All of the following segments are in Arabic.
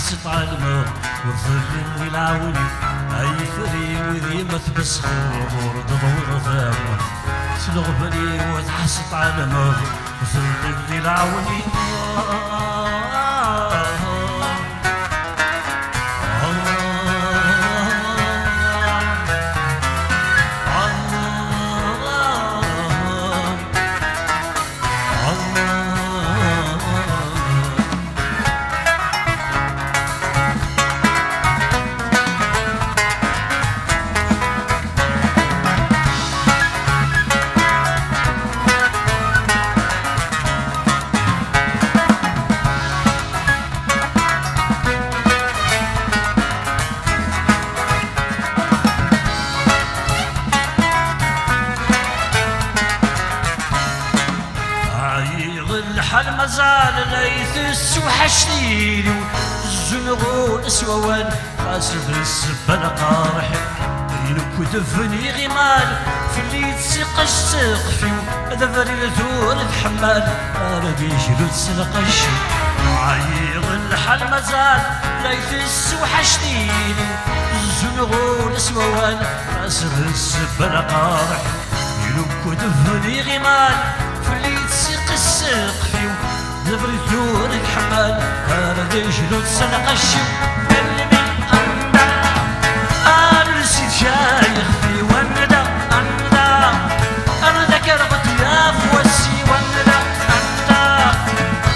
وتعست على الماء وظل العوني اي ثري وذي ما تبسخ ورد ضوء ثامر سلغبني وتعست على الماء وظل العوني الحال مازال ليث وحشتيني الزنغو الاسوان خاسف السبان قارح ينك دفني غمال في اللي تسيق السقفي هذا فريد ثور تحمال ربي جلد سنقش عايغ الحال مازال ليث وحشتيني الزنغو الاسوان خاسف السبان قارح ينك دفني غمال اللي تسيق السقفي دبري ثور الحمال هذا جلود سنقشي اللي من أندا أنا نسيت شايخ في وندا أندا أنا ذكرت يا فوسي وندا أندا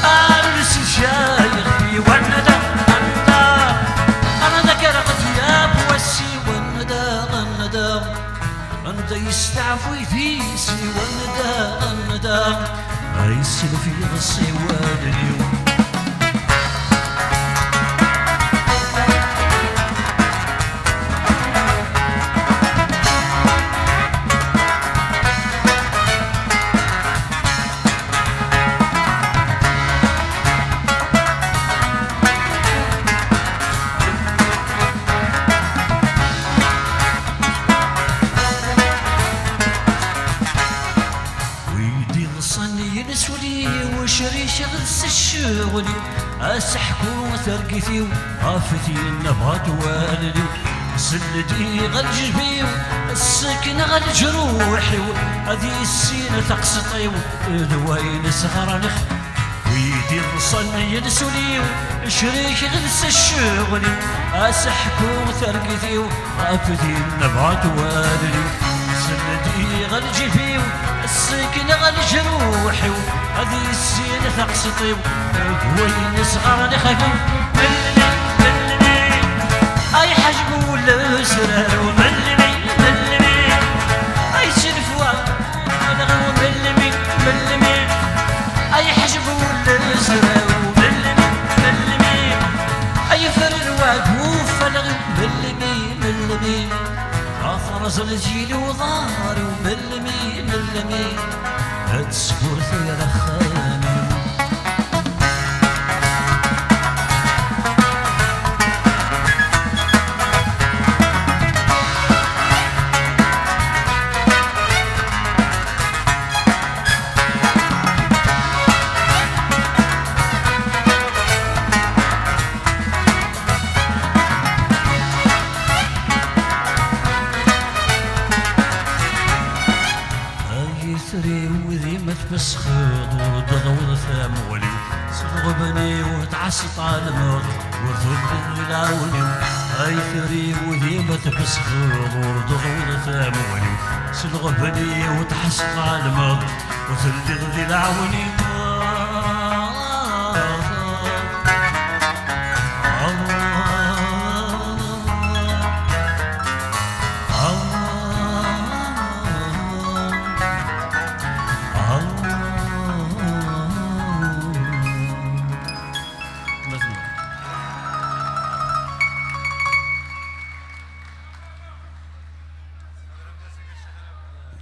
أنا نسيت شايخ في وندا أندا أنا ذكرت يا فوسي وندا أندا أنت يستعفو يثيسي وندا يسير في الصوان اليوم وشري شغل الشغلي أسحكو ثرقتي وغافتي النبات والدي سندي غالجبي السكن غالجروحي هذه السينة تقسطي ودوين صغر نخ ويدي الصني ينسولي شري شغل الشغلي أسحكو ثرقتي وغافتي النبات والدي سندي غالجبي السكن غالجروحي هذه السينة تقسطي وين صغار نخافي ملمي أي حجبو الأسرار وملمي أي سلفوا نغو ملمي أي حجبو الأسرار وملمي أي فرواق وفلغ ملمي أفرز الجيل وظهري وملمي هتسكر يا رخاني وذي ما تبسخض وضضوض ثامولي صغبني وتعسط على الموت وثل العوني اي ثري وذي ما تبسخض وضضوض ثامولي صغبني وتعسط على الموت وثل العوني